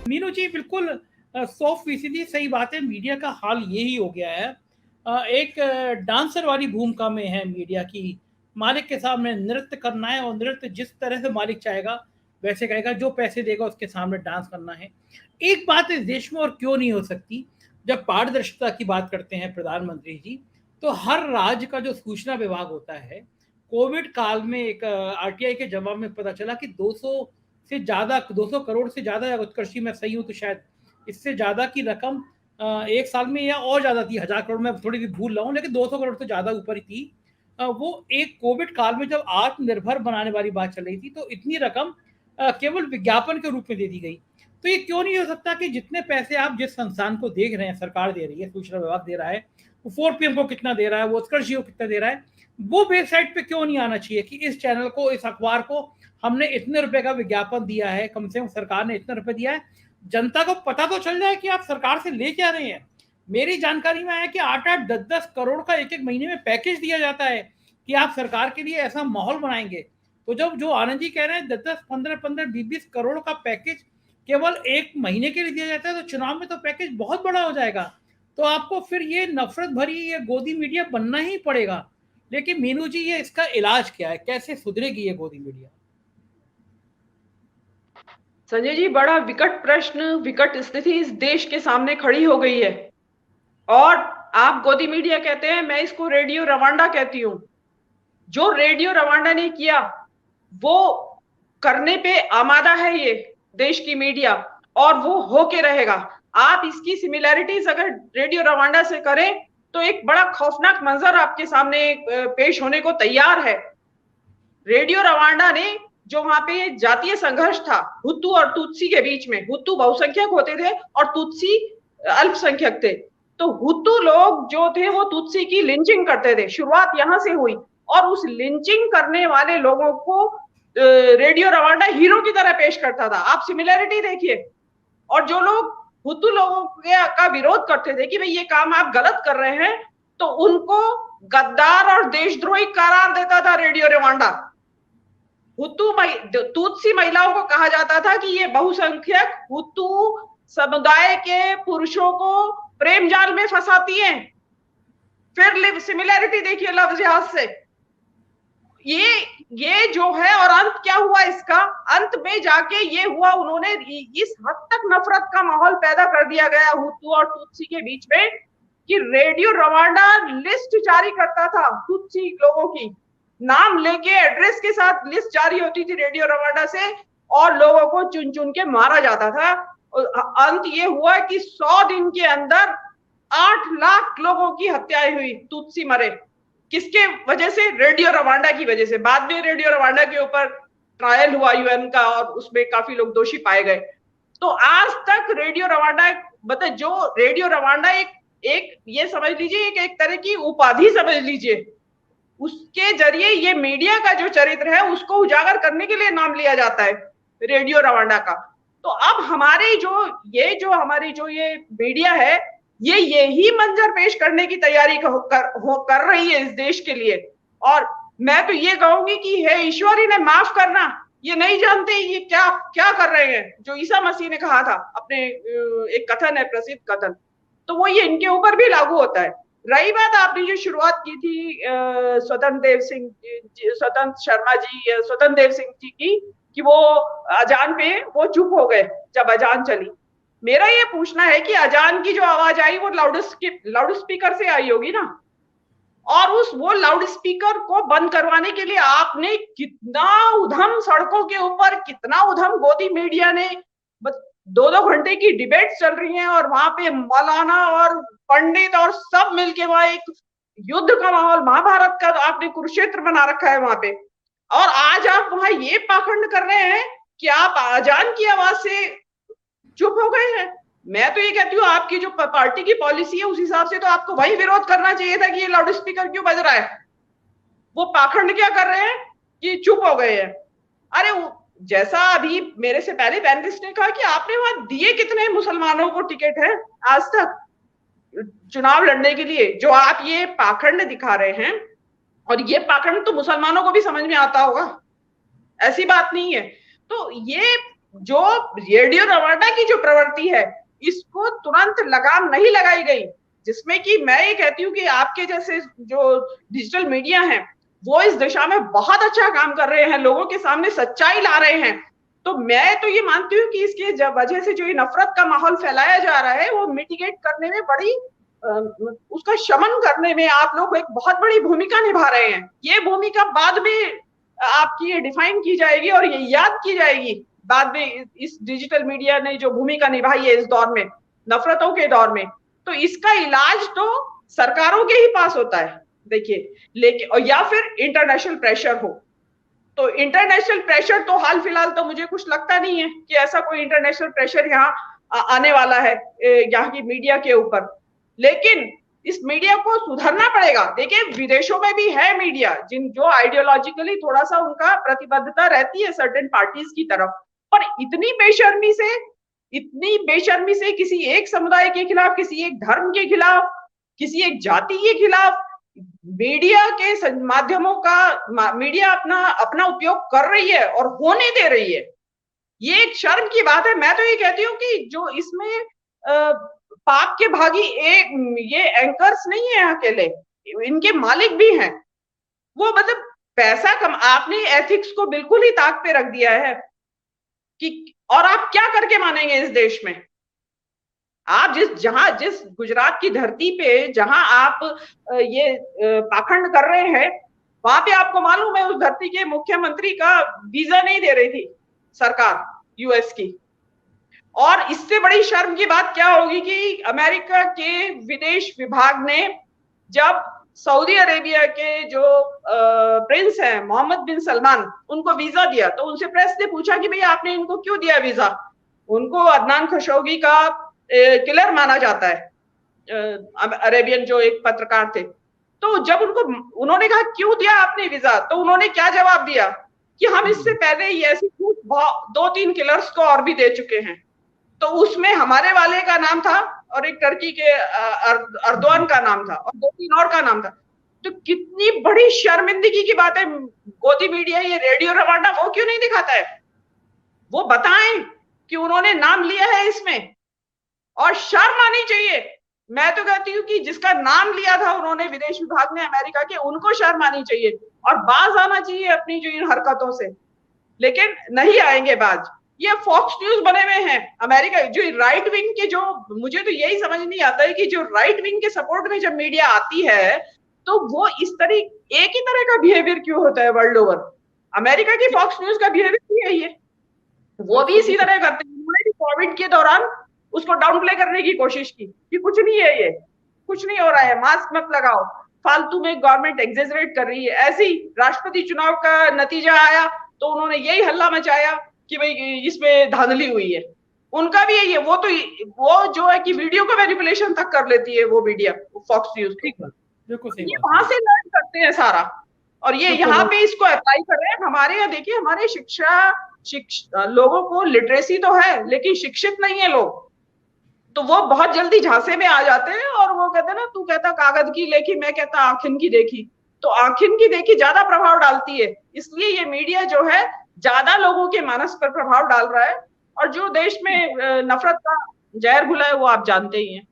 मीनू जी बिल्कुल 100% सही बात है। मीडिया का हाल यही हो गया है। एक डांसर वाली भूमिका में है मीडिया की। मालिक के सामने नृत्य करना है और नृत्य जिस तरह से मालिक चाहेगा वैसे करेगा, जो पैसे देगा उसके सामने डांस करना है। एक बात इस देश में और क्यों नहीं हो सकती, जब पारदर्शिता की बात करते हैं प्रधानमंत्री जी, तो हर राज्य का जो सूचना विभाग होता है, कोविड काल में एक आरटीआई के जवाब में पता चला कि 200 से ज़्यादा 200 करोड़ से ज़्यादा, उत्कर्षी मैं सही हूँ तो शायद इससे ज़्यादा की रकम एक साल में या और ज़्यादा थी, 1000 करोड़ में थोड़ी सी भूल रहा हूँ, लेकिन 200 करोड़ से ज़्यादा ऊपर ही थी। वो एक कोविड काल में जब आत्मनिर्भर बनाने वाली बात चल रही थी, तो इतनी रकम केवल विज्ञापन के रूप में दे दी गई। तो ये क्यों नहीं हो सकता कि जितने पैसे आप जिस संस्थान को देख रहे हैं, सरकार दे रही है, सूचना विभाग दे रहा है, वो 4PM को कितना दे रहा है, वो उत्कर्षी को कितना दे रहा है, वो वेबसाइट पे क्यों नहीं आना चाहिए कि इस चैनल को, इस अखबार को हमने इतने रुपए का विज्ञापन दिया है, कम से कम सरकार ने इतने रुपए दिया है, जनता को पता तो चल जाए कि आप सरकार से ले क्या रहे हैं। मेरी जानकारी में आया कि 8-8, 10-10 करोड़ का एक महीने में पैकेज दिया जाता है कि आप सरकार के लिए ऐसा माहौल बनाएंगे। तो जब जो आनंद जी कह रहे हैं 10-10, 15-15, 20-20 करोड़ का पैकेज केवल एक महीने के लिए दिया जाता है, तो चुनाव में तो पैकेज बहुत बड़ा हो जाएगा। तो आपको फिर ये नफरत भरी ये गोदी मीडिया बनना ही पड़ेगा। लेकिन मीनू जी, ये इसका इलाज क्या है, कैसे सुधरेगी ये गोदी मीडिया? संजय जी, बड़ा विकट प्रश्न, विकट स्थिति इस देश के सामने खड़ी हो गई है। और आप गोदी मीडिया कहते हैं, मैं इसको रेडियो रवांडा कहती हूँ। जो रेडियो रवांडा ने किया वो करने पे आमादा है ये देश की मीडिया, और वो होके रहेगा। आप इसकी सिमिलैरिटीज अगर रेडियो रवांडा से करें तो एक बड़ा खौफनाक मंजर आपके सामने पेश होने को तैयार है। रेडियो रवांडा ने जो वहां पे जातीय संघर्ष था हुतू और तुत्सी के बीच में, हुतू बहुसंख्यक होते थे और तुत्सी अल्पसंख्यक थे, तो हुतू लोग जो थे वो तुत्सी की लिंचिंग करते थे। शुरुआत यहां से हुई और उस लिंचिंग करने वाले लोगों को रेडियो रवांडा हीरो की तरह पेश करता था। आप सिमिलैरिटी देखिए। और जो लोग हुतू लोगों का विरोध करते थे कि भाई ये काम आप गलत कर रहे हैं, तो उनको गद्दार और देशद्रोही करार देता था रेडियो रवांडा। हुतू तुत्सी महिलाओं को कहा जाता था कि ये बहुसंख्यक हुतू समुदाय के पुरुषों को प्रेम जाल में फंसाती हैं। फिर सिमिलैरिटी देखिए लफ्ज़ से। ये जो है, और अंत क्या हुआ इसका? अंत में जाके ये हुआ, उन्होंने इस हद तक नफरत का माहौल पैदा कर दिया गया हुतू और तुत्सी के बीच में कि रेडियो रवांडा लिस्ट जारी करता था तुत्सी लोगों की, नाम लेके एड्रेस के साथ लिस्ट जारी होती थी रेडियो रवांडा से, और लोगों को चुन चुन के मारा जाता था। अंत ये हुआ कि 100 दिन के अंदर 8 लाख लोगों की हत्याएं हुई, तुत्सी मरे। किसके वजह से? रेडियो रवांडा की वजह से। बाद में रेडियो रवांडा के ऊपर ट्रायल हुआ यूएन का और उसमें काफी लोग दोषी पाए गए। तो आज तक रेडियो रवांडा, मतलब जो रेडियो रवांडा एक ये समझ लीजिए एक तरह की उपाधि समझ लीजिए, उसके जरिए ये मीडिया का जो चरित्र है उसको उजागर करने के लिए नाम लिया जाता है रेडियो रवांडा का। तो अब हमारी जो ये मीडिया है, ये यही मंजर पेश करने की तैयारी कर रही है इस देश के लिए। और मैं तो ये कहूंगी कि हे ईश्वर, इन्हें माफ करना, ये नहीं जानते ये क्या क्या कर रहे हैं। जो ईसा मसीह ने कहा था अपने, एक कथन है, प्रसिद्ध कथन, तो वो ये इनके ऊपर भी लागू होता है। रही बात आपने जो शुरुआत की थी स्वतंत्र देव सिंह जी की, कि वो अजान पे वो चुप हो गए जब अजान चली। मेरा ये पूछना है कि अजान की जो आवाज आई वो लाउड स्पीकर से आई होगी ना, और वो लाउड स्पीकर को बंद करवाने के लिए आपने कितना उधम, सड़कों के ऊपर कितना उधम गोदी मीडिया ने, 2-2 घंटे की डिबेट चल रही हैं और वहां पे मौलाना और पंडित और सब मिलके वहां एक युद्ध का माहौल, महाभारत का आपने कुरुक्षेत्र बना रखा है वहां पे। और आज आप वहां ये पाखंड कर रहे हैं कि आप अजान की आवाज से चुप हो गए हैं। मैं तो ये कहती हूँ आपकी जो पार्टी की पॉलिसी है उस हिसाब से तो आपको वही विरोध करना चाहिए था कि ये लाउड स्पीकर क्यों बज रहा है। वो पाखंड क्या कर रहे हैं कि चुप हो गए हैं। अरे जैसा अभी मेरे से पहले पैनलिस्ट ने कहा कि आपने वहां दिए कितने मुसलमानों को टिकट है आज तक चुनाव लड़ने के लिए, जो आप ये पाखंड दिखा रहे हैं। और ये पाखंड तो मुसलमानों को भी समझ में आता होगा, ऐसी बात नहीं है। तो ये जो रेडियो रवांडा की जो प्रवृत्ति है, इसको तुरंत लगाम नहीं लगाई गई, जिसमें कि मैं ये कहती हूँ कि आपके जैसे जो डिजिटल मीडिया है वो इस दिशा में बहुत अच्छा काम कर रहे हैं, लोगों के सामने सच्चाई ला रहे हैं। तो मैं तो ये मानती हूँ कि इसके वजह से जो ये नफरत का माहौल फैलाया जा रहा है वो मिटिगेट करने में बड़ी उसका शमन करने में आप लोग एक बहुत बड़ी भूमिका निभा रहे हैं। ये भूमिका बाद में आपकी डिफाइन की जाएगी और ये याद की जाएगी बाद में, इस डिजिटल मीडिया ने जो भूमिका निभाई है इस दौर में, नफरतों के दौर में। तो इसका इलाज तो सरकारों के ही पास होता है देखिए, लेकिन और या फिर इंटरनेशनल प्रेशर हो। तो इंटरनेशनल प्रेशर तो हाल फिलहाल तो मुझे कुछ लगता नहीं है कि ऐसा कोई इंटरनेशनल प्रेशर यहाँ आने वाला है यहाँ की मीडिया के ऊपर। लेकिन इस मीडिया को सुधरना पड़ेगा। देखिए विदेशों में भी है मीडिया जो आइडियोलॉजिकली थोड़ा सा उनका प्रतिबद्धता रहती है सर्टेन पार्टीज की तरफ, पर इतनी बेशर्मी से किसी एक समुदाय के खिलाफ, किसी एक धर्म के खिलाफ, किसी एक जाति के खिलाफ मीडिया के माध्यमों का मीडिया अपना उपयोग कर रही है और होने दे रही है, ये एक शर्म की बात है। मैं तो ये कहती हूँ कि जो इसमें पाप के भागी ये एंकर्स नहीं है अकेले, इनके मालिक भी हैं। वो मतलब पैसा आपने एथिक्स को बिल्कुल ही ताक पे रख दिया है कि और आप क्या करके मानेंगे इस देश में। आप जिस गुजरात की धरती पे जहां आप ये पाखंड कर रहे हैं, वहां पे आपको मालूम है उस धरती के मुख्यमंत्री का वीजा नहीं दे रही थी सरकार यूएस की। और इससे बड़ी शर्म की बात क्या होगी कि अमेरिका के विदेश विभाग ने जब सऊदी अरेबिया के जो प्रिंस हैं मोहम्मद बिन सलमान, उनको वीजा दिया, तो उनसे प्रेस ने पूछा कि भैया आपने इनको क्यों दिया वीजा। उनको अदनान खशोगी का किलर माना जाता है, अरेबियन जो एक पत्रकार थे। तो जब उन्होंने कहा क्यों दिया आपने वीजा, तो उन्होंने क्या जवाब दिया कि हम इससे पहले ही ऐसी 2-3 किलर्स को और भी दे चुके हैं। तो उसमें हमारे वाले का नाम था और एक टर्की के अर्दवान का नाम था और 2-3 और का नाम था। तो कितनी बड़ी शर्मिंदगी की बात है। गोदी मीडिया ये रेडियो रवांडा वो क्यों नहीं दिखाता है, वो बताएं कि उन्होंने नाम लिया है इसमें, और शर्म आनी चाहिए। मैं तो कहती हूँ कि जिसका नाम लिया था उन्होंने विदेश विभाग ने अमेरिका के, उनको शर्म आनी चाहिए और बाज आना चाहिए अपनी जो इन हरकतों से। लेकिन नहीं आएंगे बाज। ये फॉक्स न्यूज बने हुए हैं अमेरिका जो राइट विंग के, जो मुझे तो यही समझ नहीं आता है कि जो राइट विंग के सपोर्ट में जब मीडिया आती है तो वो इस तरह एक ही तरह का बिहेवियर क्यों होता है वर्ल्ड ओवर। अमेरिका की फॉक्स न्यूज का बिहेवियर भी यही है, वो भी इसी तरह करते हैं। उन्होंने भी कोविड के दौरान उसको डाउन प्ले करने की कोशिश की कि कुछ नहीं है, ये कुछ नहीं हो रहा है, मास्क मत लगाओ, फालतू में गवर्नमेंट एग्जेजरेट कर रही है। ऐसे ही राष्ट्रपति चुनाव का नतीजा आया तो उन्होंने यही हल्ला मचाया कि भाई इसमें धांधली हुई है। उनका भी यही है, वो जो है कि वीडियो का मैनिपुलेशन तक कर लेती है वो मीडिया, फॉक्स न्यूज। ये वहां से लर्न करते हैं सारा, और ये यहाँ पे इसको अप्लाई कर रहे हैं। हमारे यहाँ देखिए, हमारे शिक्षा लोगों को लिटरेसी तो है लेकिन शिक्षित नहीं है लोग, तो वो बहुत जल्दी झांसे में आ जाते हैं और वो कहते हैं ना, तू कहता कागज की लेखी, मैं कहता आखिन की देखी। तो आखिन की देखी ज्यादा प्रभाव डालती है, इसलिए ये मीडिया जो है ज्यादा लोगों के मानस पर प्रभाव डाल रहा है। और जो देश में नफरत का जहर घुला है वो आप जानते ही हैं।